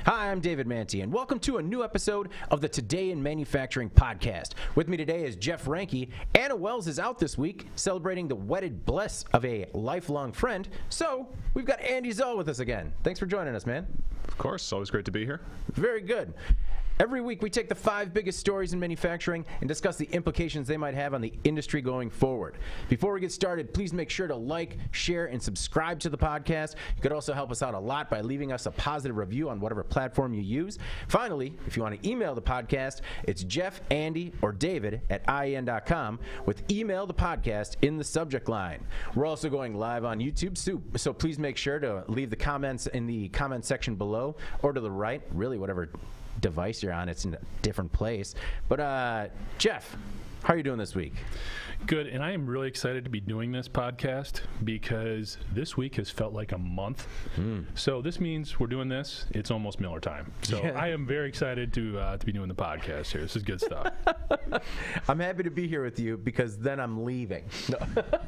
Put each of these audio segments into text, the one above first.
Hi, I'm David Manti, and welcome to a new episode of the Today in Manufacturing podcast. With me today is Jeff Ranke. Anna Wells is out this week, celebrating the wedded bliss of a lifelong friend. So, we've got Andy Zoll with us again. Thanks for joining us, man. Of course, it's always great to be here. Very good. Every week, we take the 5 biggest stories in manufacturing and discuss the implications they might have on the industry going forward. Before we get started, please make sure to like, share, and subscribe to the podcast. You could also help us out a lot by leaving us a positive review on whatever platform you use. Finally, if you want to email the podcast, it's Jeff, Andy, or David at IEN.com with email the podcast in the subject line. We're also going live on YouTube, so please make sure to leave the comments in the comment section below or to the right, really whatever device you're on. It's in a different place. But Jeff, how are you doing this week? Good, and I am really excited to be doing this podcast because this week has felt like a month. So this means we're doing this. It's almost Miller time. So yeah. I am very excited to be doing the podcast here. This is good stuff. I'm happy to be here with you because then I'm leaving.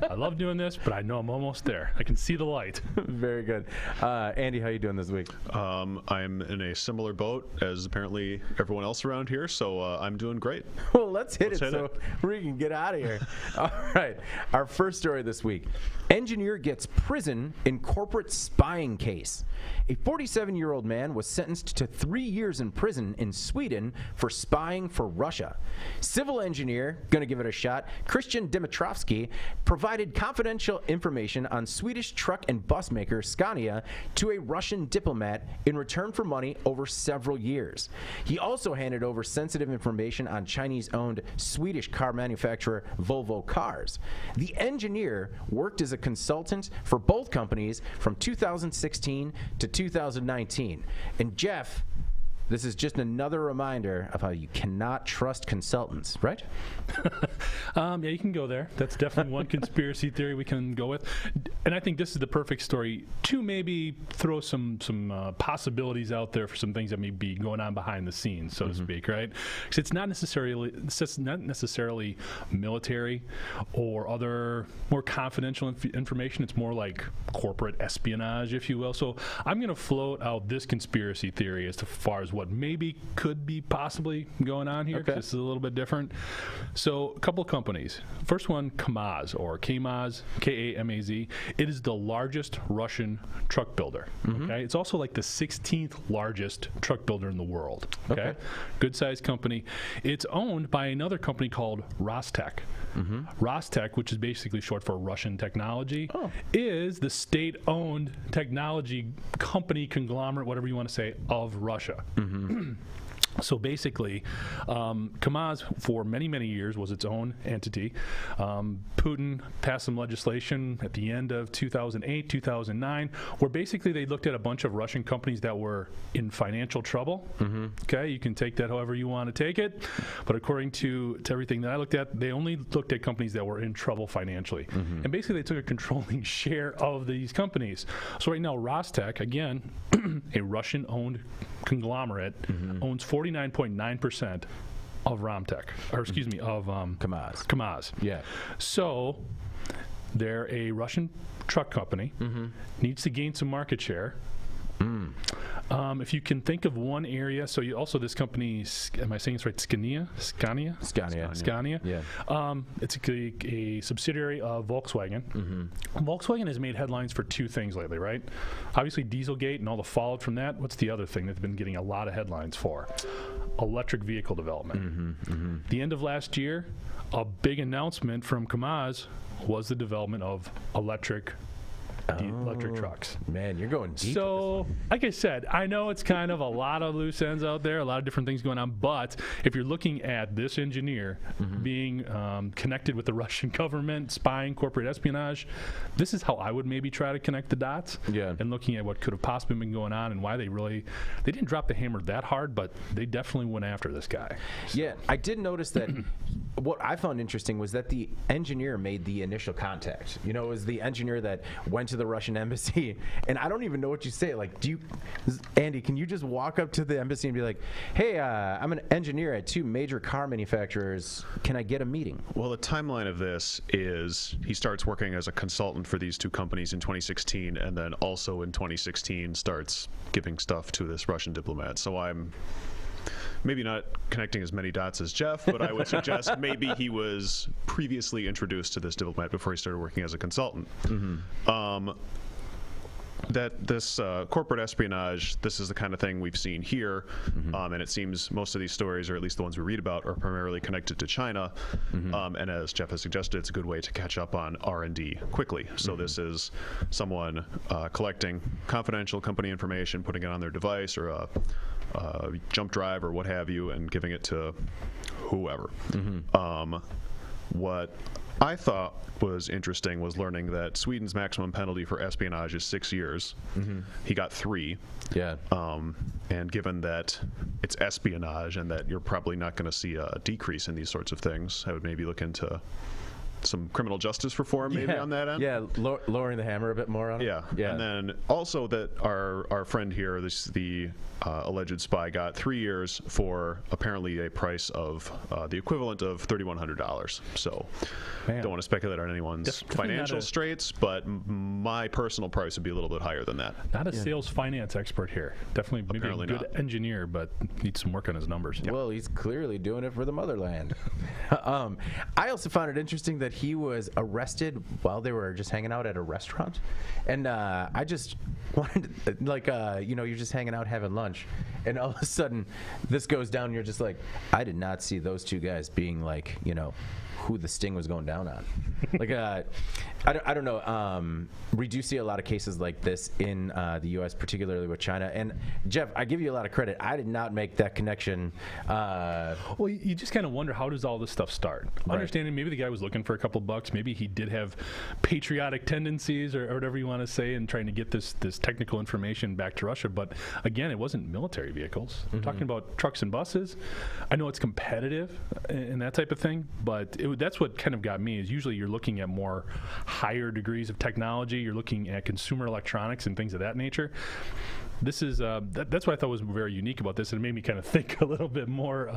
I love doing this, but I know I'm almost there. I can see the light. Very good. Andy, how are you doing this week? I'm in a similar boat as apparently everyone else around here, so I'm doing great. Well, let's hit it so we can get out of here. All right. Our first story this week. Engineer gets prison in corporate spying case. A 47-year-old man was sentenced to 3 years in prison in Sweden for spying for Russia. Civil engineer, gonna give it a shot, Christian Dimitrovsky, provided confidential information on Swedish truck and bus maker Scania to a Russian diplomat in return for money over several years. He also handed over sensitive information on Chinese-owned Swedish car manufacturer Volvo Cars. The engineer worked as a consultant for both companies from 2016 to 2019. And Jeff, this is just another reminder of how you cannot trust consultants, right? Yeah, you can go there. That's definitely one conspiracy theory we can go with. And I think this is the perfect story to maybe throw some possibilities out there for some things that may be going on behind the scenes, so to speak, right? Because it's not necessarily military or other more confidential information. It's more like corporate espionage, if you will. So I'm going to float out this conspiracy theory as far as what maybe could be possibly going on here, because this is a little bit different. So a couple of companies. First one, KAMAZ, or KAMAZ, K-A-M-A-Z. It is the largest Russian truck builder. Okay, it's also like the 16th largest truck builder in the world. Okay, good sized company. It's owned by another company called Rostec. Rostec, which is basically short for Russian technology, is the state-owned technology company, conglomerate, whatever you want to say, of Russia. So basically, KAMAZ for many, many years was its own entity. Putin passed some legislation at the end of 2008, 2009, where basically they looked at a bunch of Russian companies that were in financial trouble. Okay, you can take that however you want to take it. But according to everything that I looked at, they only looked at companies that were in trouble financially. And basically they took a controlling share of these companies. So right now, Rostec, again, a Russian-owned conglomerate, owns 49.9% of Romtech, or excuse me, of KAMAZ. KAMAZ. Yeah. So they're a Russian truck company, needs to gain some market share. If you can think of one area, so you also, this company, am I saying this right? Scania. Yeah. It's a subsidiary of Volkswagen. Volkswagen has made headlines for 2 things lately, right? Obviously, Dieselgate and all the fallout from that. What's the other thing that's been getting a lot of headlines for? Electric vehicle development. The end of last year, a big announcement from KAMAZ was the development of electric trucks. Man, you're going deep. So, like I said, I know it's kind of a lot of loose ends out there, a lot of different things going on, but if you're looking at this engineer being connected with the Russian government, spying, corporate espionage, this is how I would maybe try to connect the dots. And looking at what could have possibly been going on and why they didn't drop the hammer that hard, but they definitely went after this guy. Yeah, I did notice that what I found interesting was that the engineer made the initial contact. You know, it was the engineer that went to the Russian embassy, and I don't even know what you say. Like, Andy, can you just walk up to the embassy and be like, hey, I'm an engineer at 2 major car manufacturers. Can I get a meeting? Well, the timeline of this is he starts working as a consultant for these 2 companies in 2016, and then also in 2016 starts giving stuff to this Russian diplomat. So I'm maybe not connecting as many dots as Jeff, but I would suggest maybe he was previously introduced to this diplomat before he started working as a consultant. That this corporate espionage, this is the kind of thing we've seen here, and it seems most of these stories, or at least the ones we read about, are primarily connected to China. And as Jeff has suggested, it's a good way to catch up on R&D quickly. So this is someone collecting confidential company information, putting it on their device or a jump drive or what have you, and giving it to whoever. What I thought was interesting was learning that Sweden's maximum penalty for espionage is 6 years. He got 3. Yeah. And given that it's espionage and that you're probably not going to see a decrease in these sorts of things, I would maybe look into some criminal justice reform maybe on that end. Yeah, lowering the hammer a bit more on it. Yeah. And then also that our friend here, the alleged spy, got 3 years for apparently a price of the equivalent of $3,100. So don't want to speculate on anyone's Definitely financial straits, but my personal price would be a little bit higher than that. Not a sales finance expert here. Definitely maybe Apparently a good not. engineer, but needs some work on his numbers. Well, he's clearly doing it for the motherland. I also found it interesting that he was arrested while they were just hanging out at a restaurant. And I just wanted, you're just hanging out having lunch. And all of a sudden, this goes down, and you're just like, I did not see those 2 guys being like, who the sting was going down on. Like, I don't know. We do see a lot of cases like this in the U.S., particularly with China. And Jeff, I give you a lot of credit. I did not make that connection. Well, you just kind of wonder, how does all this stuff start? Right. Understanding maybe the guy was looking for a couple bucks. Maybe he did have patriotic tendencies or whatever you want to say, and trying to get this technical information back to Russia. But again, it wasn't military vehicles. We're talking about trucks and buses. I know it's competitive and that type of thing, but that's what kind of got me, is usually you're looking at more higher degrees of technology. You're looking at consumer electronics and things of that nature. This is that's what I thought was very unique about this, and it made me kind of think a little bit more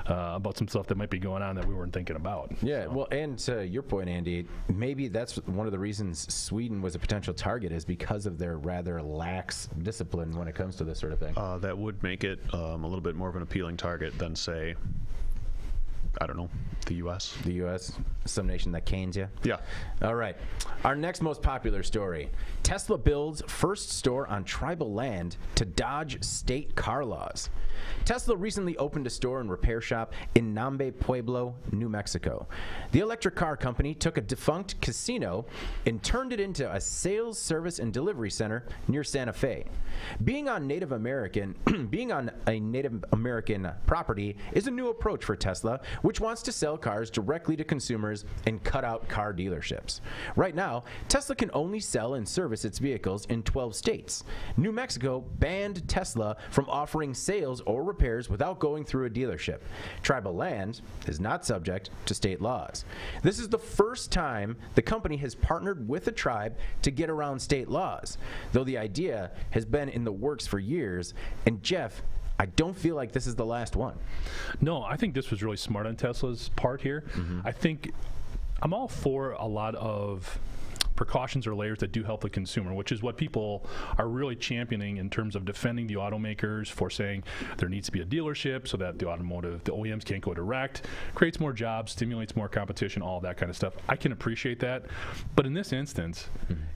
about some stuff that might be going on that we weren't thinking about. Yeah, well, and to your point, Andy, maybe that's one of the reasons Sweden was a potential target, is because of their rather lax discipline when it comes to this sort of thing. That would make it a little bit more of an appealing target than, say, I don't know, the U.S. The U.S., some nation that canes you. Yeah. All right. Our next most popular story. Tesla builds first store on tribal land to dodge state car laws. Tesla recently opened a store and repair shop in Nambe Pueblo, New Mexico. The electric car company took a defunct casino and turned it into a sales, service, and delivery center near Santa Fe. Being on a Native American property is a new approach for Tesla, which wants to sell cars directly to consumers and cut out car dealerships. Right now, Tesla can only sell and service its vehicles in 12 states. New Mexico banned Tesla from offering sales or repairs without going through a dealership. Tribal land is not subject to state laws. This is the first time the company has partnered with a tribe to get around state laws, though the idea has been in the works for years. And Jeff, I don't feel like this is the last one. No, I think this was really smart on Tesla's part here. I think I'm all for a lot of precautions or layers that do help the consumer, which is what people are really championing in terms of defending the automakers for saying there needs to be a dealership so that the OEMs can't go direct, creates more jobs, stimulates more competition, all that kind of stuff. I can appreciate that. But in this instance,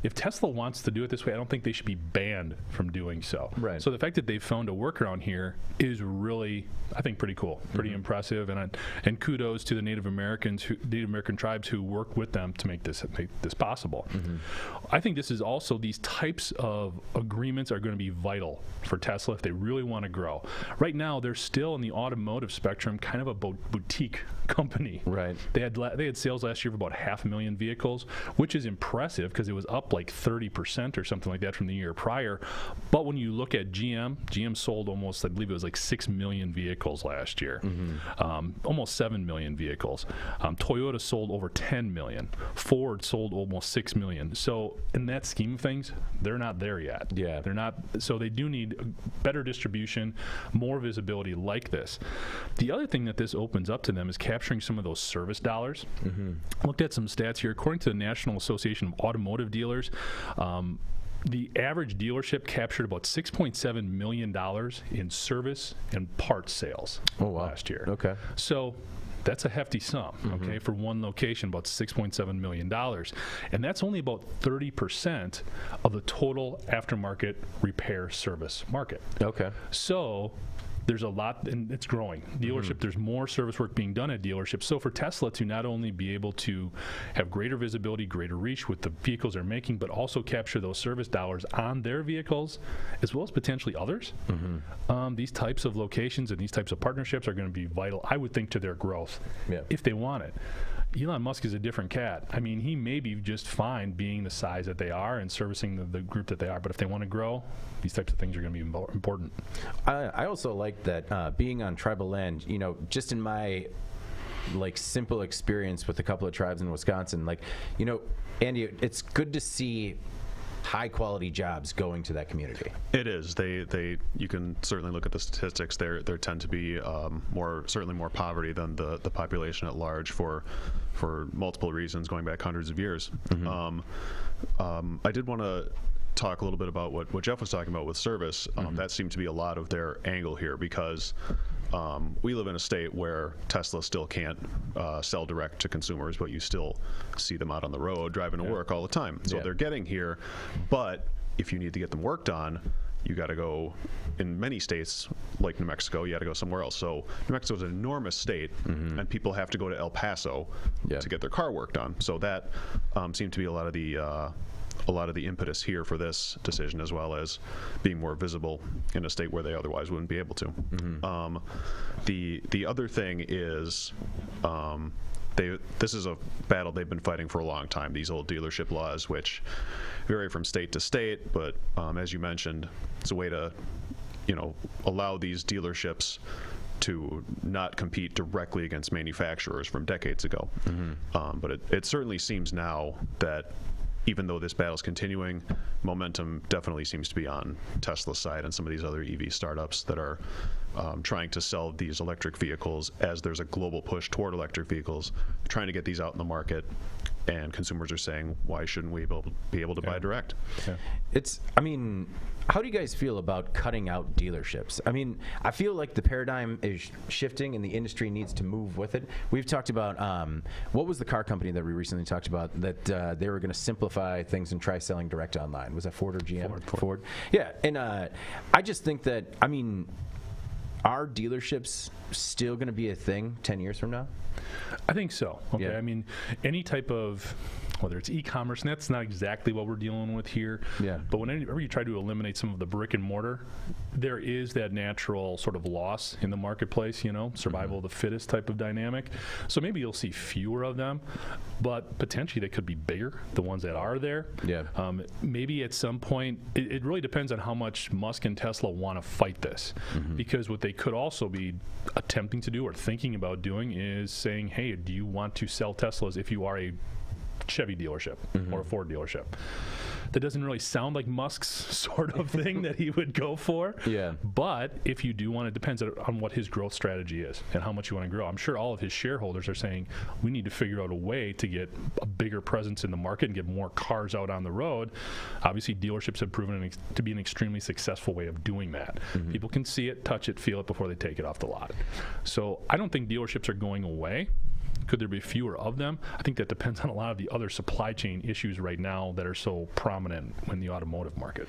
if Tesla wants to do it this way, I don't think they should be banned from doing so. Right. So the fact that they've found a workaround here is really, I think, pretty cool, pretty impressive, and kudos to the Native American tribes who worked with them to make this possible. I think this is also, these types of agreements are going to be vital for Tesla if they really want to grow. Right now, they're still in the automotive spectrum kind of a boutique company. Right. They had sales last year of about 500,000 vehicles, which is impressive because it was up like 30% or something like that from the year prior. But when you look at GM sold almost, I believe it was like 6 million vehicles last year, almost 7 million vehicles. Toyota sold over 10 million. Ford sold almost 6 million. So in that scheme of things, they're not there yet. Yeah. They're not. So they do need better distribution, more visibility like this. The other thing that this opens up to them is capturing some of those service dollars. Looked at some stats here. According to the National Association of Automotive Dealers, the average dealership captured about $6.7 million in service and parts sales last year. Okay. So that's a hefty sum, okay, for one location, about $6.7 million. And that's only about 30% of the total aftermarket repair service market. Okay. So there's a lot, and it's growing. Dealership, there's more service work being done at dealerships. So for Tesla to not only be able to have greater visibility, greater reach with the vehicles they're making, but also capture those service dollars on their vehicles, as well as potentially others, these types of locations and these types of partnerships are going to be vital, I would think, to their growth if they want it. Elon Musk is a different cat. I mean, he may be just fine being the size that they are and servicing the group that they are, but if they want to grow, these types of things are going to be important. I also like that being on tribal land, you know, just in my simple experience with a couple of tribes in Wisconsin, you know, Andy, it's good to see high quality jobs going to that community. It is. You can certainly look at the statistics. There tend to be certainly more poverty than the population at large for multiple reasons going back hundreds of years. I did want to talk a little bit about what Jeff was talking about with service. That seemed to be a lot of their angle here because we live in a state where Tesla still can't sell direct to consumers, but you still see them out on the road driving to work all the time. So they're getting here, but if you need to get them worked on, you got to go, in many states like New Mexico, you got to go somewhere else. So New Mexico is an enormous state, and people have to go to El Paso to get their car worked on. So that seemed to be a lot of the impetus here for this decision, as well as being more visible in a state where they otherwise wouldn't be able to. The other thing is this is a battle they've been fighting for a long time, these old dealership laws, which vary from state to state, but as you mentioned, it's a way to allow these dealerships to not compete directly against manufacturers from decades ago. But it certainly seems now that even though this battle is continuing, momentum definitely seems to be on Tesla's side and some of these other EV startups that are trying to sell these electric vehicles as there's a global push toward electric vehicles, trying to get these out in the market. And consumers are saying, why shouldn't we be able to buy direct? How do you guys feel about cutting out dealerships? I mean, I feel like the paradigm is shifting and the industry needs to move with it. We've talked about, what was the car company that we recently talked about that they were going to simplify things and try selling direct online? Was that Ford or GM? Ford. Yeah, and I just think that, are dealerships still going to be a thing 10 years from now? I think so. Okay. Yeah. I mean, any type of, whether it's e-commerce, and that's not exactly what we're dealing with here. Yeah. But whenever you try to eliminate some of the brick and mortar, there is that natural sort of loss in the marketplace, survival of the fittest type of dynamic. So maybe you'll see fewer of them, but potentially they could be bigger, the ones that are there. Yeah. Maybe at some point, it really depends on how much Musk and Tesla want to fight this. Because what they could also be attempting to do or thinking about doing is saying, hey, do you want to sell Teslas if you are a Chevy dealership or a Ford dealership? That doesn't really sound like Musk's sort of thing that he would go for. Yeah. But if you do want, it depends on what his growth strategy is and how much you want to grow. I'm sure all of his shareholders are saying, we need to figure out a way to get a bigger presence in the market and get more cars out on the road. Obviously, dealerships have proven to be an extremely successful way of doing that. People can see it, touch it, feel it before they take it off the lot. So I don't think dealerships are going away. Could there be fewer of them? I think that depends on a lot of the other supply chain issues right now that are so prominent in the automotive market.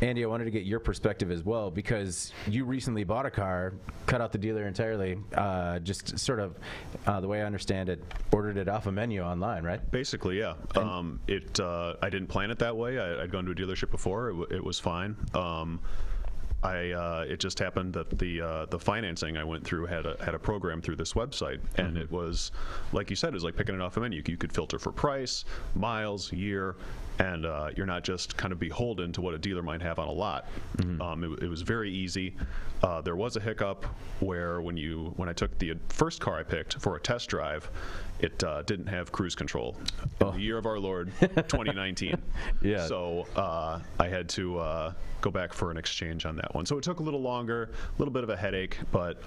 Andy, I wanted to get your perspective as well, because you recently bought a car, cut out the dealer entirely, just sort of, the way I understand it, ordered it off a menu online, right? Basically, yeah. I didn't plan it that way. I'd gone to a dealership before. It was fine. It just happened that the financing I went through had a program through this website, and it was, like you said, it was like picking it off a menu. You could filter for price, miles, year, and you're not just kind of beholden to what a dealer might have on a lot. It was very easy. There was a hiccup where when I took the first car I picked for a test drive, it didn't have cruise control in the year of our Lord 2019. Yeah. So I had to go back for an exchange on that one. So it took a little longer, a little bit of a headache, but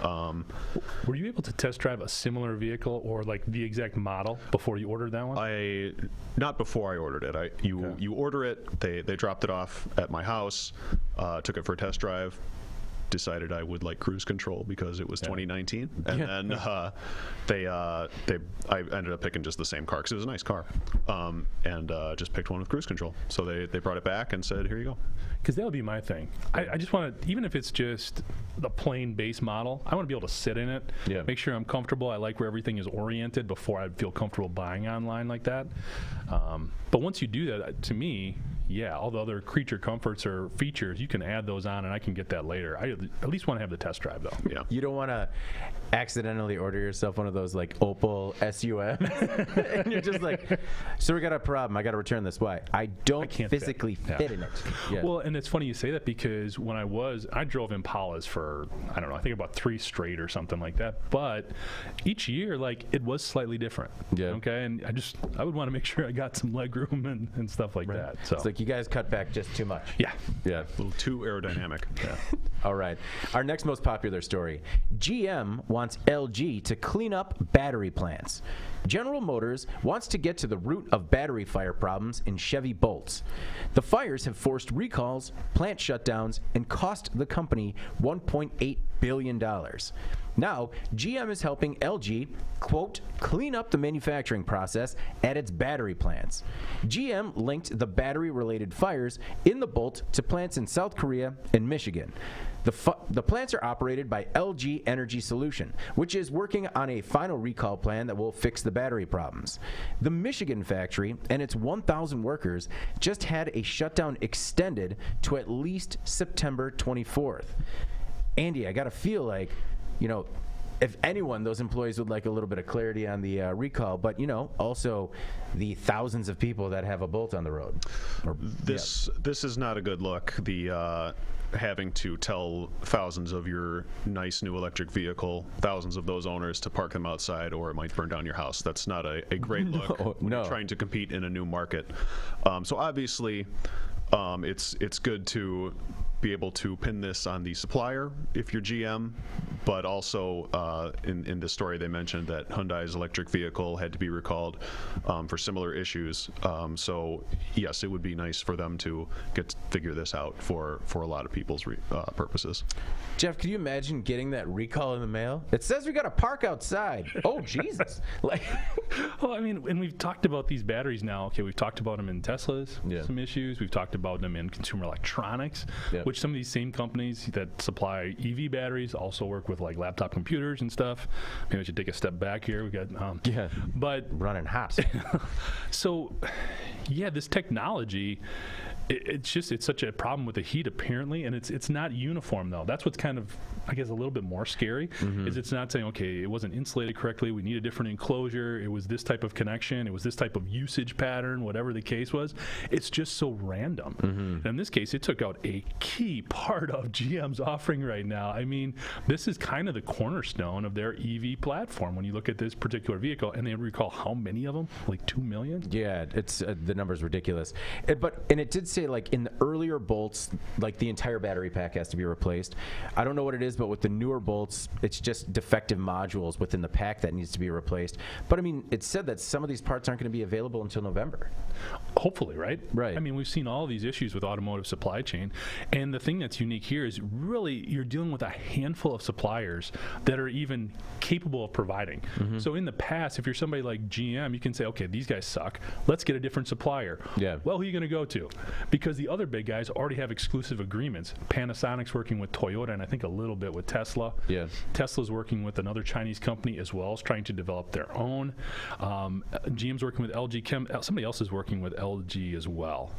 were you able to test drive a similar vehicle or like the exact model before you ordered that one? Not before I ordered it. You order it, they dropped it off at my house, took it for a test drive, decided I would like cruise control because it was 2019, and then I ended up picking just the same car because it was a nice car, and just picked one with cruise control. So they brought it back and said, here you go. Because that would be my thing. I just want to, even if it's just the plain base model, I want to be able to sit in it, make sure I'm comfortable. I like where everything is oriented before I feel comfortable buying online like that. But once you do that, to me, all the other creature comforts or features, you can add those on, and I can get that later. I at least want to have the test drive, though. Yeah. You don't want to accidentally order yourself one of those like Opel SUMs, and you're just like, so we got a problem. I got to return this. Why? I don't physically fit in it. Yeah. Well, and it's funny you say that because when I drove Impalas for, I don't know, I think about 3 straight or something like that. But each year, like, it was slightly different. Yeah. Okay. And I would want to make sure I got some leg room and stuff like that. So it's like you guys cut back just too much. Yeah. Yeah. A little too aerodynamic. Yeah. All right. Our next most popular story. GM wants LG to clean up battery plants. General Motors wants to get to the root of battery fire problems in Chevy Bolts. The fires have forced recalls, plant shutdowns, and cost the company $1.8 billion. Now, GM is helping LG, quote, clean up the manufacturing process at its battery plants. GM linked the battery-related fires in the Bolt to plants in South Korea and Michigan. The plants are operated by LG Energy Solution, which is working on a final recall plan that will fix the battery problems. The Michigan factory and its 1,000 workers just had a shutdown extended to at least September 24th. Andy, I got to feel like, if anyone, those employees would like a little bit of clarity on the recall, but, also the thousands of people that have a Bolt on the road. This is not a good look. The having to tell thousands of your nice new electric vehicle, thousands of those owners, to park them outside or it might burn down your house. That's not a great look when you're trying to compete in a new market. So obviously, it's good to be able to pin this on the supplier if you're GM, but also in this story they mentioned that Hyundai's electric vehicle had to be recalled for similar issues. So yes, it would be nice for them to figure this out for a lot of people's purposes. Jeff, can you imagine getting that recall in the mail? It says we got to park outside. Oh, Jesus. Well, I mean, and we've talked about these batteries now. Okay, we've talked about them in Teslas, some issues. We've talked about them in consumer electronics, which some of these same companies that supply EV batteries also work with like laptop computers and stuff. Maybe I should take a step back here. We got but running hot. So, this technology. It's such a problem with the heat apparently, and it's not uniform though. That's what's kind of, I guess, a little bit more scary. Is it's not saying, okay, it wasn't insulated correctly, we need a different enclosure, it was this type of connection, it was this type of usage pattern, whatever the case was. It's just so random. And in this case, it took out a key part of GM's offering right now. I mean, this is kind of the cornerstone of their EV platform when you look at this particular vehicle. And they recall how many of them? Like 2 million? Yeah, it's the number's ridiculous. And it did say, like, in the earlier Bolts, like, the entire battery pack has to be replaced. I don't know what it is, but with the newer Bolts, it's just defective modules within the pack that needs to be replaced. But I mean, it said that some of these parts aren't going to be available until November. Hopefully, right? Right. I mean, we've seen all these issues with automotive supply chain, and the thing that's unique here is really you're dealing with a handful of suppliers that are even capable of providing. So in the past, if you're somebody like GM, you can say, okay, these guys suck. Let's get a different supplier. Yeah. Well, who are you going to go to? because the other big guys already have exclusive agreements. Panasonic's working with Toyota, and I think a little bit with Tesla. Yeah. Tesla's working with another Chinese company as well, is trying to develop their own. GM's working with LG Chem. Somebody else is working with LG as well.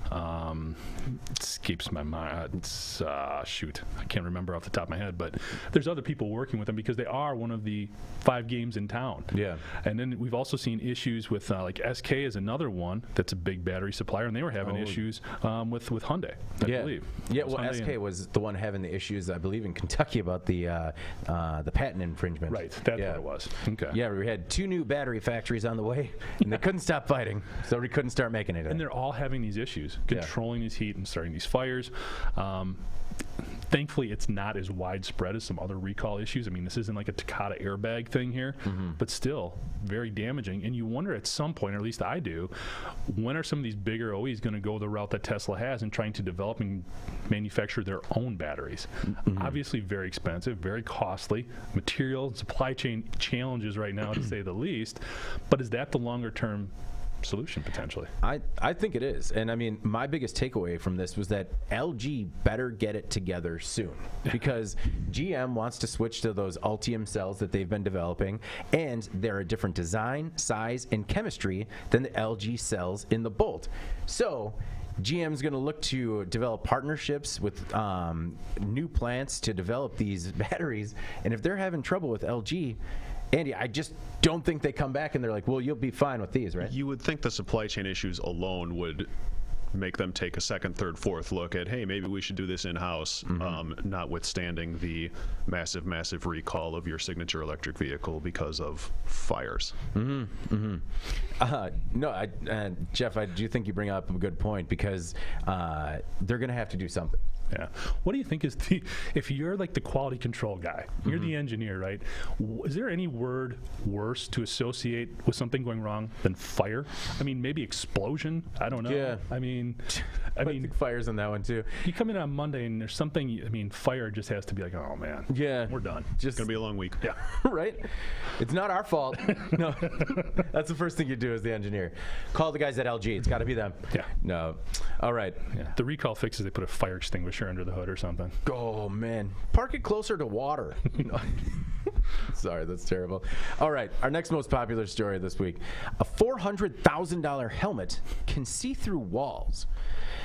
It escapes my mind. It's, shoot, I can't remember off the top of my head, but there's other people working with them because they are one of the 5 games in town. Yeah. And then we've also seen issues with like SK is another one that's a big battery supplier, and they were having issues with Hyundai, I believe. Yeah, well, SK was the one having the issues, I believe, in Kentucky about the patent infringement. Right, that's what it was. Okay. Yeah, we had 2 new battery factories on the way, and they couldn't stop fighting, so we couldn't start making anything. And they're all having these issues, controlling this heat and starting these fires. Thankfully, it's not as widespread as some other recall issues. I mean, this isn't like a Takata airbag thing here, but still very damaging. And you wonder at some point, or at least I do, when are some of these bigger OEs going to go the route that Tesla has in trying to develop and manufacture their own batteries? Obviously, very expensive, very costly, material and supply chain challenges right now, to say the least. But is that the longer term solution potentially? I think it is. And I mean, my biggest takeaway from this was that LG better get it together soon, because GM wants to switch to those Ultium cells that they've been developing, and they're a different design, size, and chemistry than the LG cells in the Bolt. So GM's going to look to develop partnerships with new plants to develop these batteries, and if they're having trouble with LG, Andy, I just don't think they come back and they're like, well, you'll be fine with these, right? You would think the supply chain issues alone would make them take a second, third, fourth look at, hey, maybe we should do this in-house, notwithstanding the massive recall of your signature electric vehicle because of fires. No, Jeff, I do think you bring up a good point, because they're going to have to do something. Yeah. What do you think is if you're like the quality control guy, you're the engineer, right? Is there any word worse to associate with something going wrong than fire? I mean, maybe explosion? I don't know. Yeah. I mean, I think fire's on that one too. You come in on Monday and there's something, I mean, fire just has to be like, oh man. Yeah. We're done. It's going to be a long week. Yeah. Right? It's not our fault. No. That's the first thing you do as the engineer. Call the guys at LG. It's got to be them. Yeah. No. All right. Yeah. The recall fix is they put a fire extinguisher under the hood or something. Oh, man. Park it closer to water. Sorry, that's terrible. All right. Our next most popular story this week. A $400,000 helmet can see through walls.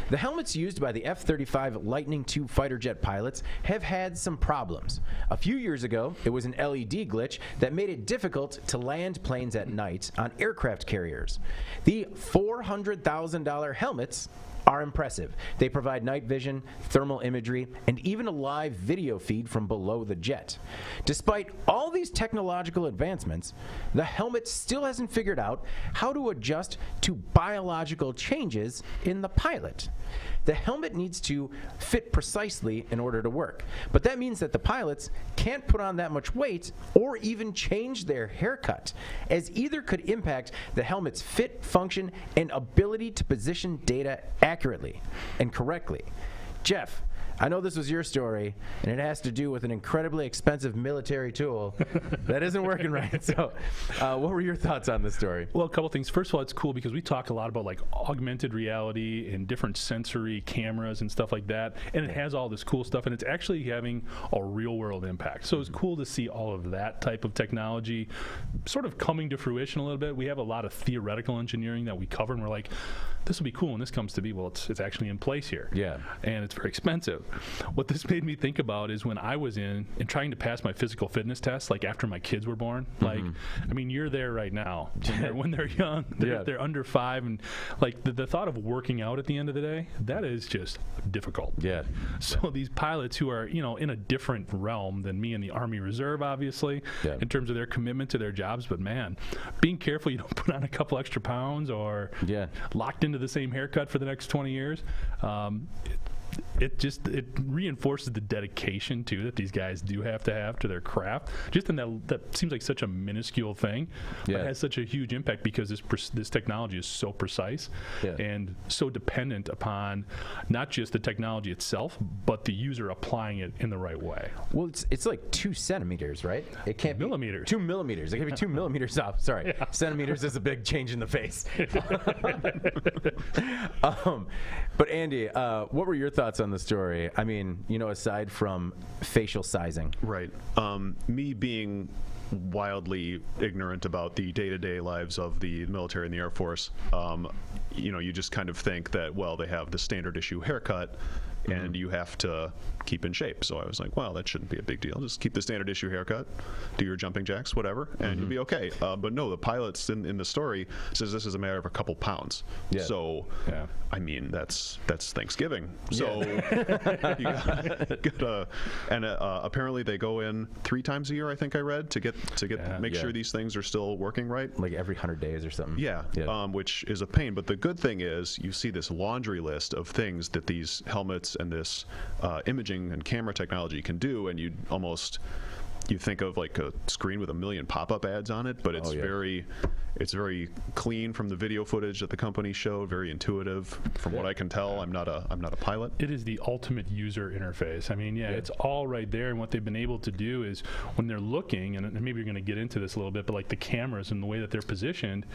The helmets used by the F-35 Lightning II fighter jet pilots have had some problems. A few years ago, it was an LED glitch that made it difficult to land planes at night on aircraft carriers. The $400,000 helmets are impressive. They provide night vision, thermal imagery, and even a live video feed from below the jet. Despite all these technological advancements, the helmet still hasn't figured out how to adjust to biological changes in the pilot. The helmet needs to fit precisely in order to work, but that means that the pilots can't put on that much weight or even change their haircut, as either could impact the helmet's fit, function, and ability to position data accurately and correctly. Jeff, I know this was your story, and it has to do with an incredibly expensive military tool that isn't working right. So what were your thoughts on this story? Well, a couple things. First of all, it's cool because we talk a lot about like augmented reality and different sensory cameras and stuff like that, and it has all this cool stuff, and it's actually having a real world impact. So it's cool to see all of that type of technology sort of coming to fruition a little bit. We have a lot of theoretical engineering that we cover, and we're like, this will be cool when this comes to be. Well, it's actually in place here. Yeah. And it's very expensive. What this made me think about is when I was in and trying to pass my physical fitness test, like after my kids were born, like, I mean, you're there right now. When they're young, they're under 5, and like the thought of working out at the end of the day, that is just difficult. Yeah. So these pilots who are, you know, in a different realm than me in the Army Reserve, obviously, in terms of their commitment to their jobs, but man, being careful you don't put on a couple extra pounds or locked into the same haircut for the next 20 years. it reinforces the dedication too that these guys do have to their craft. Just in that seems like such a minuscule thing, but it has such a huge impact because this technology is so precise and so dependent upon not just the technology itself, but the user applying it in the right way. Well, it's like 2 centimeters, right? It can't millimeters. 2 millimeters. It can be 2 millimeters off. Sorry, centimeters is a big change in the face. But Andy, what were your thoughts on the story? I mean, aside from facial sizing. Right. Me being wildly ignorant about the day-to-day lives of the military and the Air Force, you just kind of think that, well, they have the standard issue haircut and you have to keep in shape. So I was like, well, that shouldn't be a big deal. Just keep the standard issue haircut, do your jumping jacks, whatever, and you'll be okay. But no, the pilots in the story says this is a matter of a couple pounds. Yeah. So, I mean, that's Thanksgiving. So, apparently they go in 3 times a year, I think I read, to make sure these things are still working right. Like every 100 days or something. Yeah. Which is a pain. But the good thing is you see this laundry list of things that these helmets and this imaging and camera technology can do, and you think of like a screen with a million pop-up ads on it, but it's very clean from the video footage that the company showed, very intuitive from what I can tell. I'm not a pilot. It is the ultimate user interface. I mean, it's all right there, and what they've been able to do is when they're looking, and maybe you're going to get into this a little bit, but like the cameras and the way that they're positioned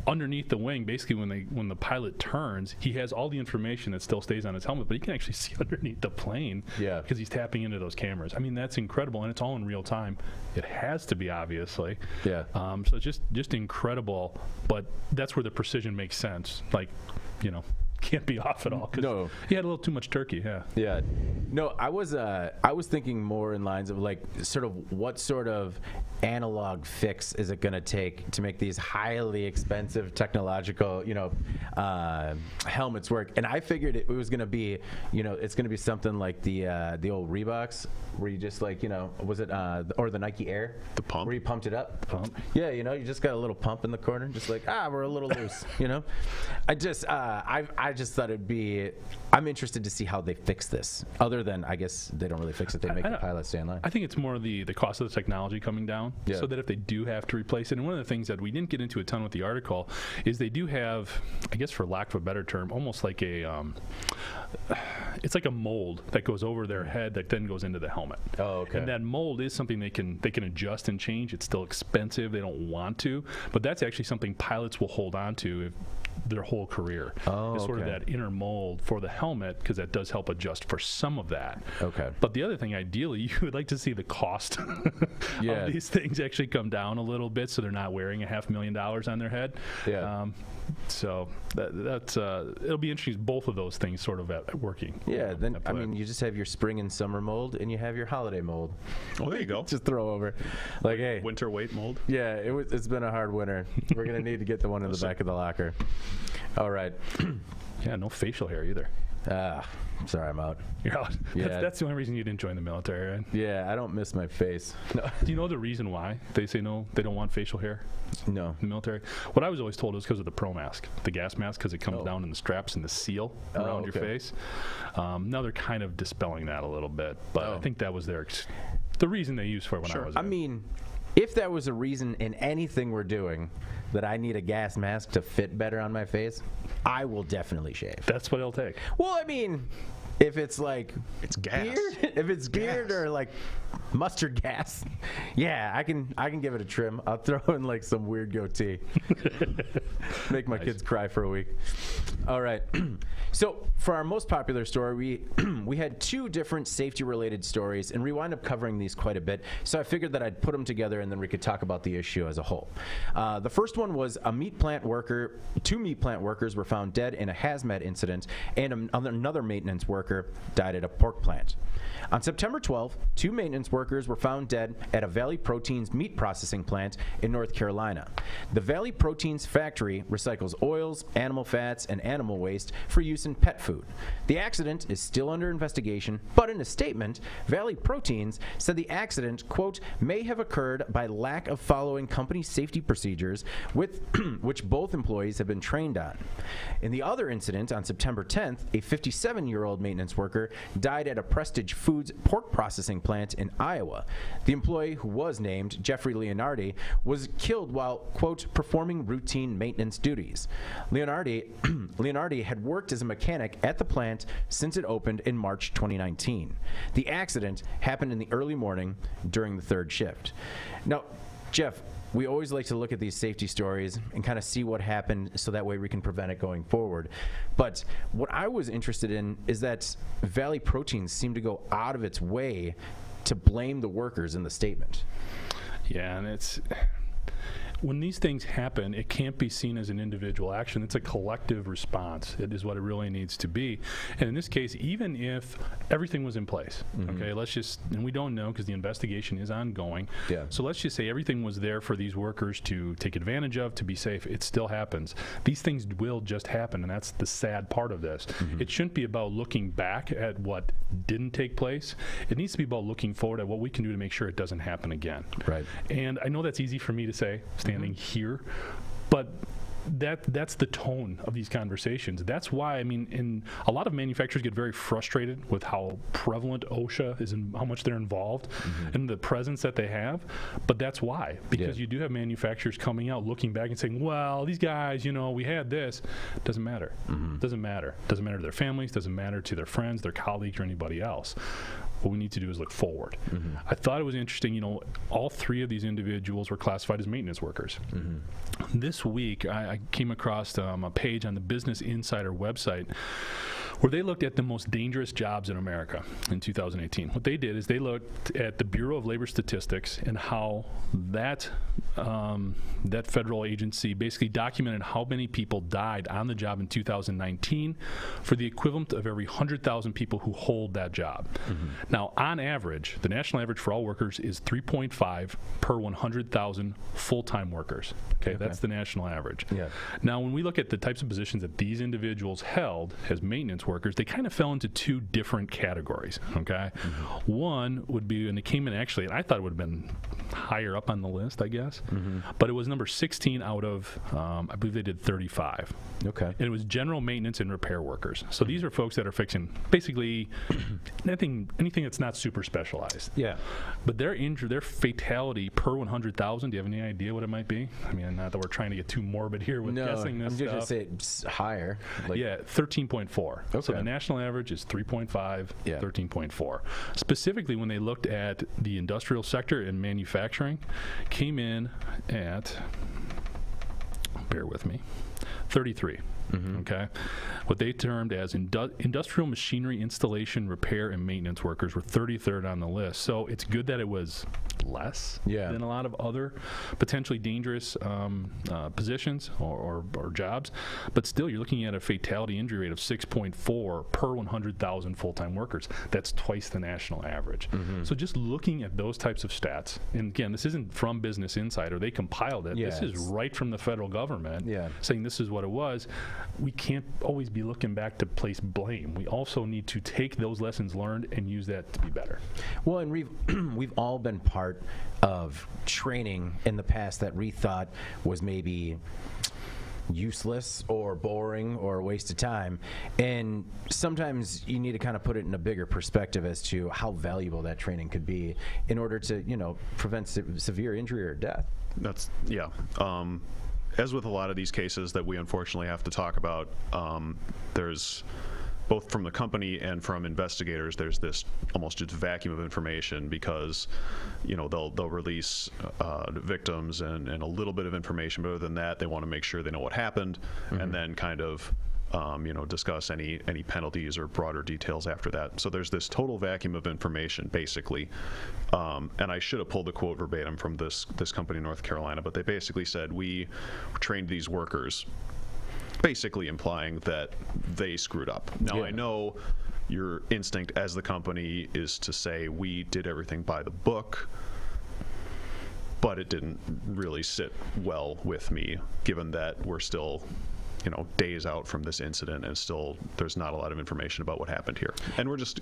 underneath the wing, basically when the pilot turns, he has all the information that still stays on his helmet, but he can actually see underneath the plane because he's tapping into those cameras. I mean, that's incredible, and it's all in real time. It has to be, obviously. So it's just incredible, but that's where the precision makes sense. Like, can't be off at all. No, you had a little too much turkey. No, I was thinking more in lines of like sort of what sort of analog fix is it going to take to make these highly expensive technological helmets work. And I figured it was going to be it's going to be something like the old Reeboks where you just like was it or the Nike Air, the pump, where you pumped it up. You just got a little pump in the corner, just like we're a little loose. I just thought it'd be. I'm interested to see how they fix this. Other than, I guess they don't really fix it. They make the pilots stay in line. I think it's more the cost of the technology coming down, so that if they do have to replace it, and one of the things that we didn't get into a ton with the article is they do have, I guess for lack of a better term, almost like it's like a mold that goes over their head that then goes into the helmet. Oh, okay. And that mold is something they can adjust and change. It's still expensive. They don't want to, but that's actually something pilots will hold on to their whole career. It's sort of that inner mold for the helmet, because that does help adjust for some of that. Okay. But the other thing, ideally, you would like to see the cost of these things actually come down a little bit, so they're not wearing $500,000 on their head. So that's it'll be interesting. Both of those things sort of at working. Then I mean, you just have your spring and summer mold, and you have your holiday mold. Oh, there you go. Just throw over, like, hey, winter weight mold. Yeah, it's been a hard winter. We're gonna need to get the one in the back of the locker. All right. No facial hair either. Sorry, I'm out. You're out. That's the only reason you didn't join the military, right? Yeah, I don't miss my face. No. Do you know the reason why they say no? They don't want facial hair. No. In the military. What I was always told was because of the pro mask, the gas mask, because it comes down in the straps and the seal around your face. Now they're kind of dispelling that a little bit, but I think that was the reason they used for it when I was. I mean, if that was a reason in anything we're doing that I need a gas mask to fit better on my face, I will definitely shave. That's what it'll take. Well, I mean, if it's like gas, if it's beard or like mustard gas, I can give it a trim. I'll throw in like some weird goatee, make my kids cry for a week. All right. So for our most popular story, we had 2 different safety-related stories, and we wound up covering these quite a bit. So I figured that I'd put them together, and then we could talk about the issue as a whole. The first one was a meat plant worker. 2 meat plant workers were found dead in a hazmat incident, and another maintenance worker died at a pork plant. On September 12th, 2 maintenance workers were found dead at a Valley Proteins meat processing plant in North Carolina. The Valley Proteins factory recycles oils, animal fats, and animal waste for use in pet food. The accident is still under investigation, but in a statement, Valley Proteins said the accident, quote, may have occurred by lack of following company safety procedures with which both employees have been trained on. In the other incident on September 10th, a 57-year-old maintenance worker died at a Prestige Foods pork processing plant in Iowa. The employee, who was named Jeffrey Leonardi, was killed while, quote, performing routine maintenance duties. Leonardi had worked as a mechanic at the plant since it opened in March 2019. The accident happened in the early morning during the third shift. Now, Jeff, we always like to look at these safety stories and kind of see what happened so that way we can prevent it going forward. But what I was interested in is that Valley Proteins seemed to go out of its way to blame the workers in the statement. Yeah, and it's... when these things happen, it can't be seen as an individual action. It's a collective response. It is what it really needs to be. And in this case, even if everything was in place, okay, let's just, and we don't know because the investigation is ongoing. Yeah. So let's just say everything was there for these workers to take advantage of, to be safe. It still happens. These things will just happen, and that's the sad part of this. It shouldn't be about looking back at what didn't take place. It needs to be about looking forward at what we can do to make sure it doesn't happen again. Right. And I know that's easy for me to say, standing here, but that's the tone of these conversations. That's why, I mean, a lot of manufacturers get very frustrated with how prevalent OSHA is and how much they're involved and the presence that they have. But that's why, because you do have manufacturers coming out, looking back and saying, well, these guys, you know, we had this. Doesn't matter. Doesn't matter. Doesn't matter to their families. Doesn't matter to their friends, their colleagues, or anybody else. What we need to do is look forward. I thought it was interesting, you know, all three of these individuals were classified as maintenance workers. This week, I came across a page on the Business Insider website where they looked at the most dangerous jobs in America in 2018. What they did is they looked at the Bureau of Labor Statistics and how that federal agency basically documented how many people died on the job in 2019 for the equivalent of every 100,000 people who hold that job. Now, on average, the national average for all workers is 3.5 per 100,000 full-time workers. Okay, that's the national average. Yeah. Now, when we look at the types of positions that these individuals held as maintenance workers, they kind of fell into two different categories, okay? One would be, and it came in actually, and I thought it would have been higher up on the list, I guess, but it was number 16 out of, I believe they did 35. Okay. And it was general maintenance and repair workers. So these are folks that are fixing basically anything that's not super specialized. Yeah. But their fatality per 100,000, do you have any idea what it might be? I mean, not that we're trying to get too morbid here with guessing this I'm just going to say it's higher. Like, yeah, 13.4. Okay. So the national average is 3.5, Yeah. 13.4. Specifically, when they looked at the industrial sector and manufacturing, came in at, bear with me, 33. Okay, what they termed as industrial machinery installation, repair, and maintenance workers were 33rd on the list. So it's good that it was less than a lot of other potentially dangerous positions or jobs, but still you're looking at a fatality injury rate of 6.4 per 100,000 full-time workers. That's twice the national average. So just looking at those types of stats, and again, this isn't from Business Insider, they compiled it. This is right from the federal government saying this is what it was. We can't always be looking back to place blame. We also need to take those lessons learned and use that to be better. Well, and we've all been part of training in the past that we thought was maybe useless or boring or a waste of time, and sometimes you need to kind of put it in a bigger perspective as to how valuable that training could be in order to, you know, prevent severe injury or death. That's, yeah. As with a lot of these cases that we unfortunately have to talk about, there's both from the company and from investigators, there's this almost just vacuum of information because, you know, they'll release victims and a little bit of information, but other than that, they want to make sure they know what happened, and then kind of you know, discuss any penalties or broader details after that. So there's this total vacuum of information, basically. And I should have pulled the quote verbatim from this company in North Carolina, but they basically said, we trained these workers, basically implying that they screwed up. Now, I know your instinct as the company is to say we did everything by the book, but it didn't really sit well with me, given that we're still days out from this incident, and still there's not a lot of information about what happened here. And we're just,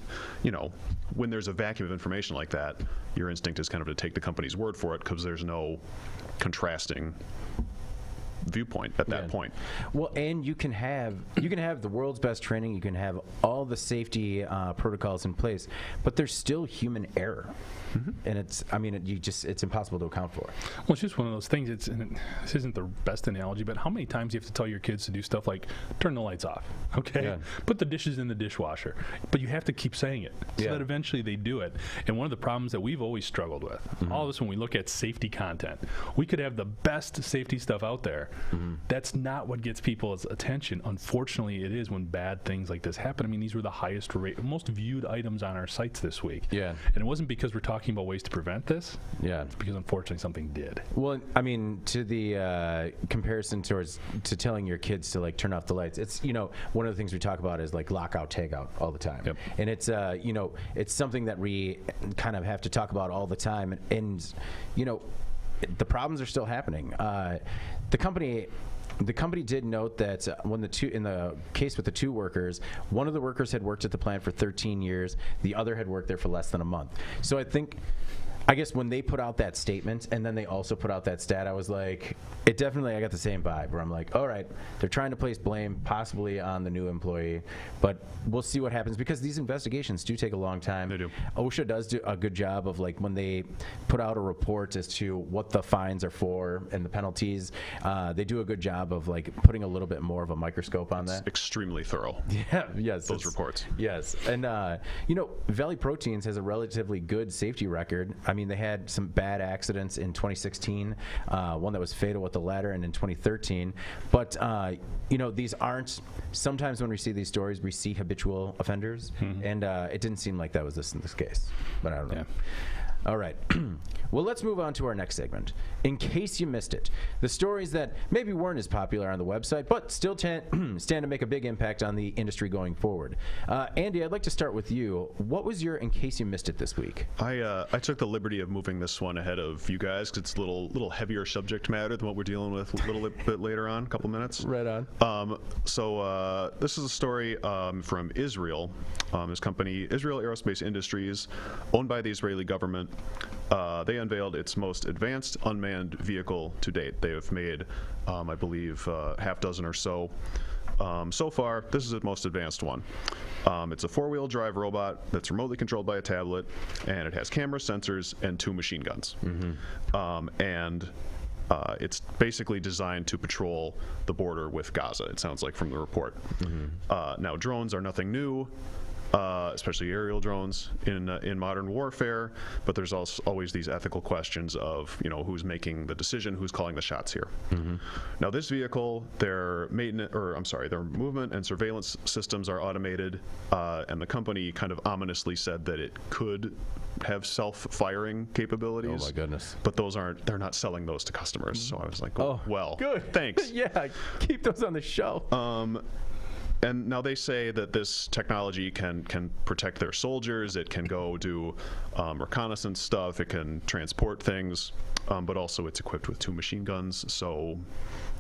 when there's a vacuum of information like that, your instinct is kind of to take the company's word for it because there's no contrasting viewpoint at that point. Well, and you can have the world's best training, you can have all the safety protocols in place, but there's still human error. And it's impossible to account for. Well, it's just one of those things. This isn't the best analogy, but how many times do you have to tell your kids to do stuff like turn the lights off, okay? Put the dishes in the dishwasher. But you have to keep saying it so that eventually they do it. And one of the problems that we've always struggled with, all of us when we look at safety content, we could have the best safety stuff out there. That's not what gets people's attention. Unfortunately, it is when bad things like this happen. I mean, these were the most viewed items on our sites this week. And it wasn't because we're talking about ways to prevent this. It's because unfortunately something did. Well, I mean, to the comparison to telling your kids to like turn off the lights, it's one of the things we talk about is like lockout tagout all the time. And it's it's something that we kind of have to talk about all the time, and the problems are still happening. The company did note that when in the case with the two workers, one of the workers had worked at the plant for 13 years, the other had worked there for less than a month. So I guess when they put out that statement and then they also put out that stat, I was like, I got the same vibe where I'm like, all right, they're trying to place blame possibly on the new employee, but we'll see what happens because these investigations do take a long time. They do. OSHA does do a good job of like when they put out a report as to what the fines are for and the penalties, they do a good job of like putting a little bit more of a microscope on that. Extremely thorough. Those reports. Yes. And, Valley Proteins has a relatively good safety record. I mean, they had some bad accidents in 2016, one that was fatal with the ladder, and in 2013. But, these aren't, sometimes when we see these stories, we see habitual offenders, and it didn't seem like that was in this case. But I don't know. All right. Well, let's move on to our next segment. In case you missed it, the stories that maybe weren't as popular on the website, but still stand to make a big impact on the industry going forward. Andy, I'd like to start with you. What was your in case you missed it this week? I took the liberty of moving this one ahead of you guys because it's a little heavier subject matter than what we're dealing with a little bit later on, a couple minutes. Right on. So this is a story from Israel. This company, Israel Aerospace Industries, owned by the Israeli government. They unveiled its most advanced unmanned vehicle to date. They have made, I believe, half dozen or so. So far, this is the most advanced one. It's a four-wheel drive robot that's remotely controlled by a tablet, and it has camera, sensors, and 2 machine guns. It's basically designed to patrol the border with Gaza, it sounds like from the report. Now, drones are nothing new. Especially aerial drones in modern warfare, but there's also always these ethical questions of who's making the decision, who's calling the shots here. Now this vehicle, their movement and surveillance systems are automated, and the company kind of ominously said that it could have self-firing capabilities. Oh my goodness! But they're not selling those to customers. So I was like, well, good, thanks. Yeah, keep those on the shelf. And now they say that this technology can protect their soldiers. It can go do reconnaissance stuff. It can transport things, but also it's equipped with 2 machine guns. So,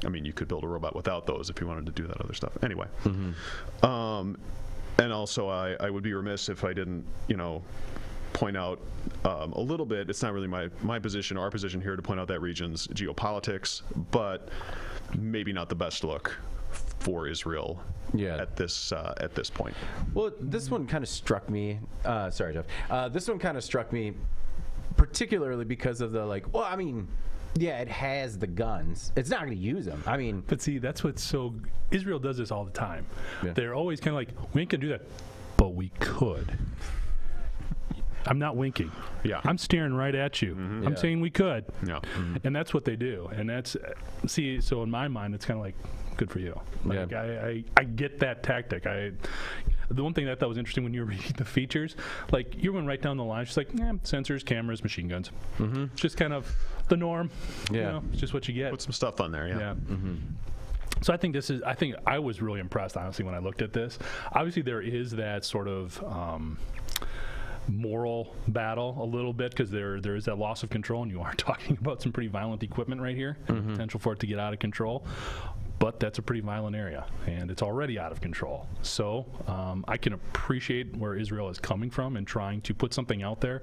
I mean, you could build a robot without those if you wanted to do that other stuff. Anyway, and also I would be remiss if I didn't, point out a little bit. It's not really my position, our position here, to point out that region's geopolitics, but maybe not the best look for Israel at this point. Well, this one kind of struck me. Sorry, Jeff. This one kind of struck me particularly because of it has the guns. It's not going to use them. I mean, but see, that's what's so. Israel does this all the time. They're always kind of like, we ain't gonna do that, but we could. I'm not winking. I'm staring right at you. I'm saying we could. And that's what they do. And that's so in my mind, it's kind of like, good for you. Like, I get that tactic. The one thing that I thought was interesting when you were reading the features, like you went right down the line, just like sensors, cameras, machine guns. It's just kind of the norm. It's just what you get. Put some stuff on there. So I think I was really impressed, honestly, when I looked at this. Obviously, there is that sort of moral battle a little bit because there is that loss of control, and you are talking about some pretty violent equipment right here, and potential for it to get out of control. but that's a pretty violent area, and it's already out of control. So I can appreciate where Israel is coming from and trying to put something out there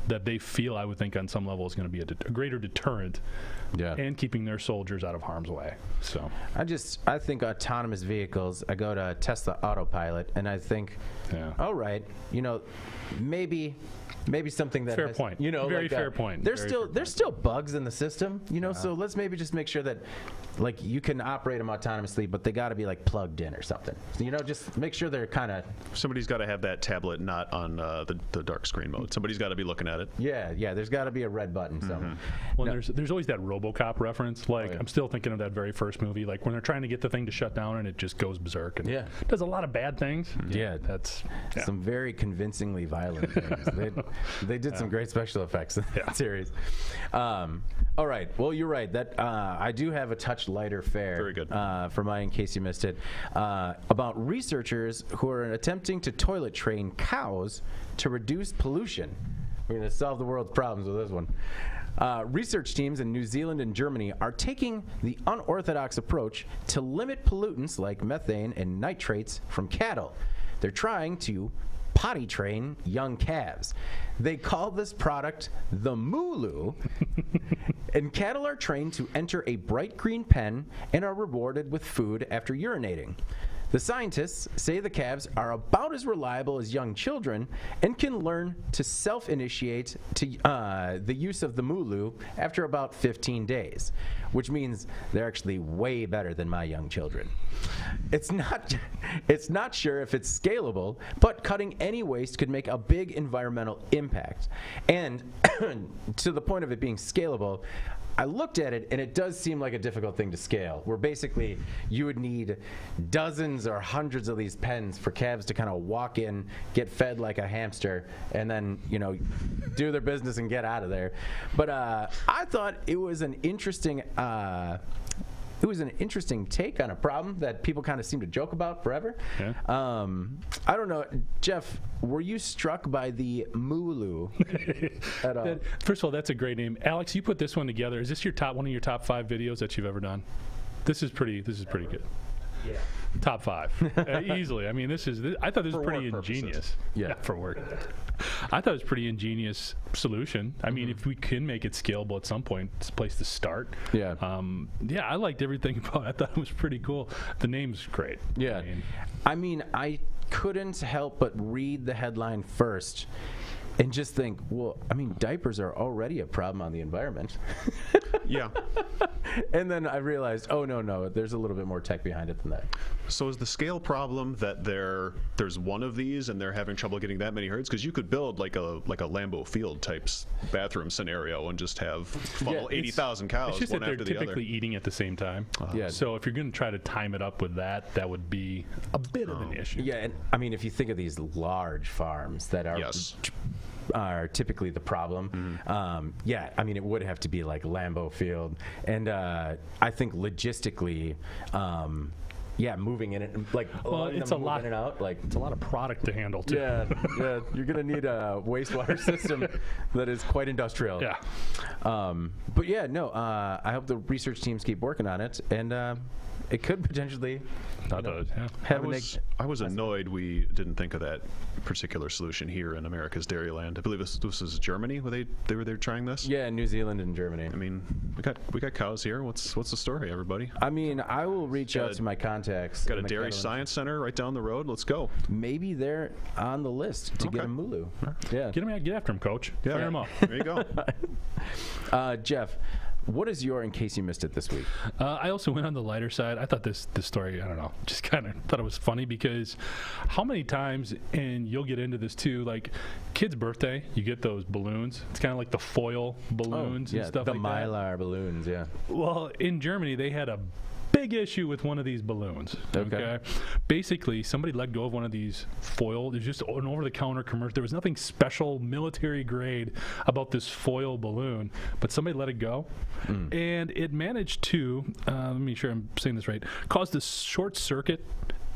that they feel, I would think, on some level is going to be a greater deterrent, and keeping their soldiers out of harm's way. So I think autonomous vehicles. I go to Tesla Autopilot, and I think, all right, maybe something that fair has, point. Very fair point. There's still bugs in the system, so let's maybe just make sure that like you can operate them autonomously, but they got to be like plugged in or something. Just make sure they're kind of. Somebody's got to have that tablet not on the dark screen mode. Somebody's got to be looking at it. Yeah. There's got to be a red button somewhere. Well, there's always that RoboCop reference. Like I'm still thinking of that very first movie, like when they're trying to get the thing to shut down and it just goes berserk and does a lot of bad things. Yeah, that's some very convincingly violent things. They did some great special effects in that series. All right. Well, you're right. That I do have a touch lighter fare. Very good. For mine, in case you missed it, about researchers who are attempting to toilet train cows to reduce pollution. We're going to solve the world's problems with this one. Research teams in New Zealand and Germany are taking the unorthodox approach to limit pollutants like methane and nitrates from cattle. They're trying to potty train young calves. They call this product the Mooloo, and cattle are trained to enter a bright green pen and are rewarded with food after urinating. The scientists say the calves are about as reliable as young children and can learn to self-initiate to the use of the Mooloo after about 15 days, which means they're actually way better than my young children. It's not sure if it's scalable, but cutting any waste could make a big environmental impact. And to the point of it being scalable, I looked at it, and it does seem like a difficult thing to scale, where basically you would need dozens or hundreds of these pens for calves to kind of walk in, get fed like a hamster, and then, do their business and get out of there. But I thought it was an interesting take on a problem that people kind of seem to joke about forever. Yeah. I don't know, Jeff, were you struck by the Mooloo at all? First of all, that's a great name. Alex, you put this one together. Is this one of your top 5 videos that you've ever done? This is pretty good. Yeah. Top 5, easily. I mean, I thought this was pretty ingenious. Yeah, for work. I thought it was a pretty ingenious solution. I mean, if we can make it scalable at some point, it's a place to start. Yeah. I liked everything about it. I thought it was pretty cool. The name's great. Yeah. I couldn't help but read the headline first and just think, well, diapers are already a problem on the environment. Yeah. And then I realized, oh, no, there's a little bit more tech behind it than that. So is the scale problem that there's one of these and they're having trouble getting that many herds? Because you could build like a Lambeau Field type bathroom scenario and just have funnel 80,000 cows it's just one that they're after the other. typically eating at the same time. Yeah. So if you're going to try to time it up with that, that would be a bit of an issue. Yeah, and if you think of these large farms that are are typically the problem. It would have to be like Lambeau Field, and I think logistically, moving in it, it's a lot in and out, it's a lot of product to handle too. Yeah, you're gonna need a wastewater system that is quite industrial. Yeah. I hope the research teams keep working on it, and it could potentially. I was annoyed we didn't think of that particular solution here in America's Dairyland. I believe this was Germany where they were trying this. Yeah, New Zealand and Germany. I mean, we got cows here. What's the story, everybody? I will reach out to my contacts. Got a dairy science center right down the road. Let's go. Maybe they're on the list to get a Mooloo. Yeah, get after him, Coach. Yeah. Fire him up. There you go. Jeff, what is your, in case you missed it this week? I also went on the lighter side. I thought this story, I don't know, just kind of thought it was funny because how many times, and you'll get into this too, like kid's birthday, you get those balloons. It's kind of like the foil balloons and stuff like that. The Mylar balloons, yeah. Well, in Germany, they had a big issue with one of these balloons. Okay. Basically, somebody let go of one of these foil. There's just an over-the-counter commercial. There was nothing special, military grade about this foil balloon, but somebody let it go, and it managed to. Let me make sure I'm saying this right. Caused a short circuit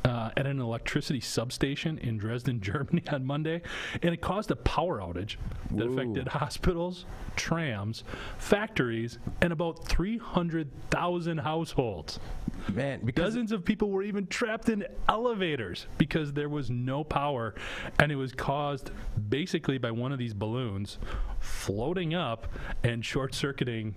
at an electricity substation in Dresden, Germany on Monday, and it caused a power outage that affected hospitals, trams, factories, and about 300,000 households. Man, because Dozens of people were even trapped in elevators because there was no power, and it was caused basically by one of these balloons floating up and short-circuiting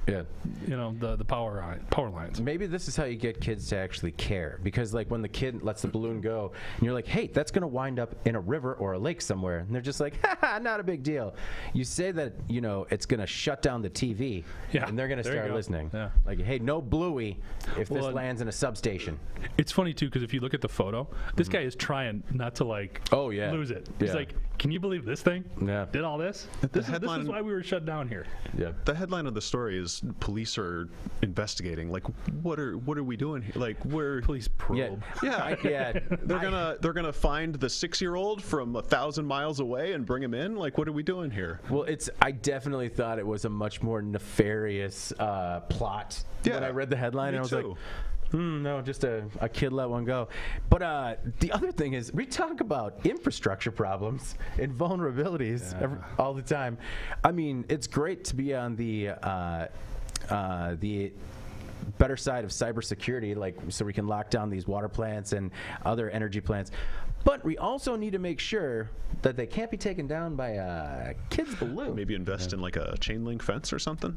yeah. the power lines. Maybe this is how you get kids to actually care, because like when the kid lets the balloon go and you're like, hey, that's going to wind up in a river or a lake somewhere, and they're just like, haha, not a big deal. You say that it's going to shut down the TV, and they're going to start listening. Yeah. Like, hey, no Bluey if this lands in a substation. It's funny too, because if you look at the photo, this guy is trying not to lose it. He's like, can you believe this thing did all this? This is why we were shut down here. Yeah. The headline of the story is police are investigating. Like, what are we doing here? Like, we're police probe. They're gonna find the 6-year-old from 1,000 miles away and bring him in. Like, what are we doing here? Well, I definitely thought it was a much more nefarious plot when I read the headline. Me and I was too. like, no, just a kid let one go. But the other thing is, we talk about infrastructure problems and vulnerabilities all the time. I mean, it's great to be on the better side of cybersecurity, like so we can lock down these water plants and other energy plants. But we also need to make sure that they can't be taken down by a kid's balloon. Maybe invest in like a chain link fence or something.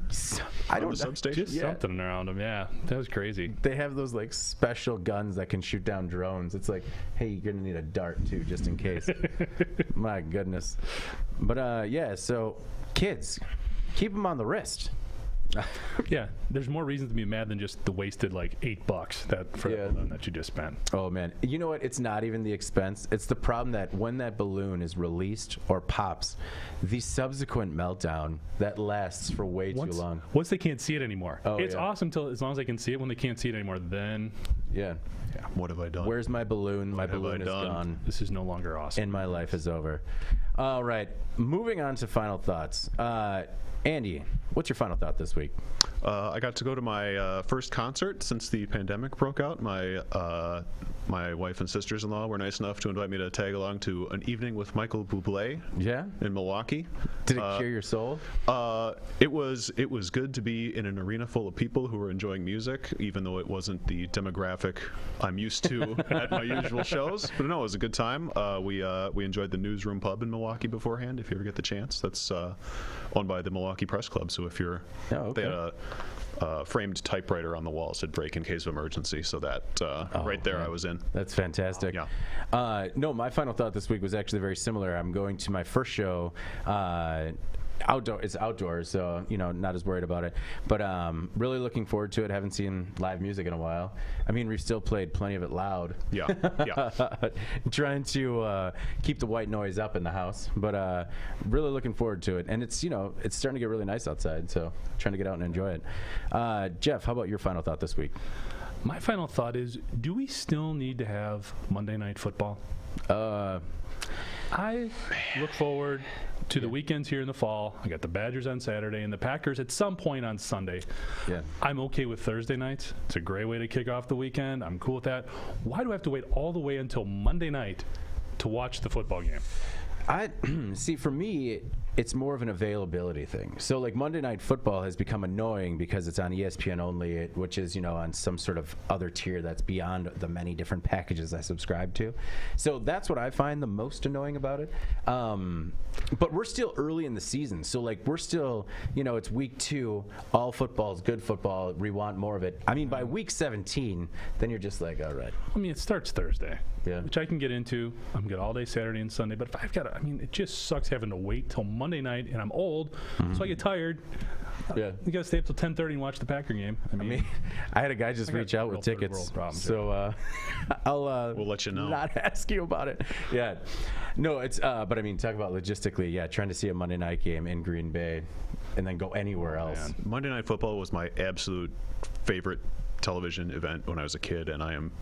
I don't know. Substation. Just something around them. Yeah, that was crazy. They have those like special guns that can shoot down drones. It's like, hey, you're gonna need a dart too, just in case. My goodness. But so kids, keep them on the wrist. Yeah, there's more reasons to be mad than just the wasted like $8 that balloon that you just spent. Oh man, you know what? It's not even the expense. It's the problem that when that balloon is released or pops, the subsequent meltdown that lasts for way too long. Once they can't see it anymore, it's yeah. awesome as long as they can see it. When they can't see it anymore, then What have I done? Where's my balloon? My balloon is gone. This is no longer awesome. And my life is over. All right, moving on to final thoughts. Andy, what's your final thought this week? I got to go to my first concert since the pandemic broke out. My wife and sisters-in-law were nice enough to invite me to tag along to an evening with Michael Bublé. Yeah? In Milwaukee. Did it cure your soul? It was good to be in an arena full of people who were enjoying music, even though it wasn't the demographic I'm used to at my usual shows. But no, it was a good time. We enjoyed the Newsroom Pub in Milwaukee beforehand, if you ever get the chance. That's owned by the Milwaukee Press Club. So if you're, they had a framed typewriter on the wall, said break in case of emergency. So that right there, I was in. That's fantastic. Yeah. No, my final thought this week was actually very similar. I'm going to my first show. It's outdoors, so not as worried about it. But really looking forward to it. Haven't seen live music in a while. I mean, we've still played plenty of it loud. Yeah. Trying to keep the white noise up in the house, but really looking forward to it. And it's it's starting to get really nice outside, so trying to get out and enjoy it. Jeff, how about your final thought this week? My final thought is: do we still need to have Monday Night Football? I look forward to the weekends here in the fall. I got the Badgers on Saturday and the Packers at some point on Sunday. Yeah. I'm okay with Thursday nights. It's a great way to kick off the weekend. I'm cool with that. Why do I have to wait all the way until Monday night to watch the football game? I see. For me, it's more of an availability thing. So like Monday Night Football has become annoying because it's on ESPN only, which is on some sort of other tier that's beyond the many different packages I subscribe to. So that's what I find the most annoying about it. But we're still early in the season, so like we're still it's week 2. All football is good football. We want more of it. I mean, by week 17, then you're just like, all right. I mean, it starts Thursday, yeah, which I can get into. I'm good all day Saturday and Sunday. But if I've got to, it just sucks having to wait till Monday night, and I'm old, so I get tired. Yeah, you gotta stay up till 10:30 and watch the Packer game. I mean, I had a guy just reach out with tickets, so I'll we'll let you know. Not ask you about it. Yeah, no, it's but I mean, talk about logistically. Yeah, trying to see a Monday night game in Green Bay, and then go anywhere else. Man. Monday Night Football was my absolute favorite television event when I was a kid, and I am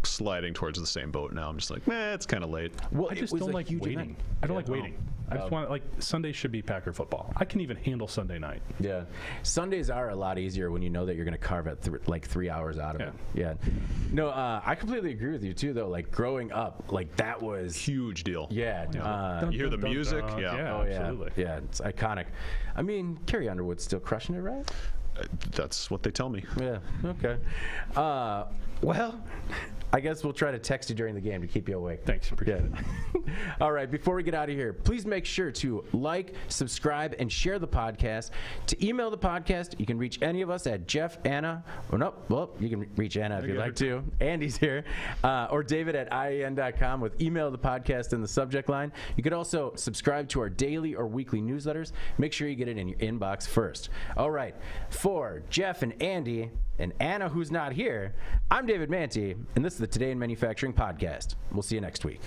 sliding towards the same boat now. I'm just like, it's kind of late. Well, I just don't like waiting. I don't like waiting. I just want like Sunday should be Packer football. I can even handle Sunday night. Yeah. Sundays are a lot easier when you know that you're going to carve at like 3 hours out of it. Yeah. No, I completely agree with you too, though. Like growing up, like that was huge deal. Yeah. You hear the music? Yeah, Oh, yeah. absolutely. Yeah, it's iconic. I mean, Carrie Underwood's still crushing it, right? That's what they tell me. Yeah. Okay. Well, I guess we'll try to text you during the game to keep you awake. Thanks. Appreciate it. All right. Before we get out of here, please make sure to like, subscribe, and share the podcast. To email the podcast, you can reach any of us at Jeff, Anna, or no, well, you can reach Anna if you'd like to. Andy's here. Or David at IAN.com with email the podcast in the subject line. You could also subscribe to our daily or weekly newsletters. Make sure you get it in your inbox first. All right. For Jeff and Andy and Anna, who's not here, I'm David Manti, and this is the Today in Manufacturing podcast. We'll see you next week.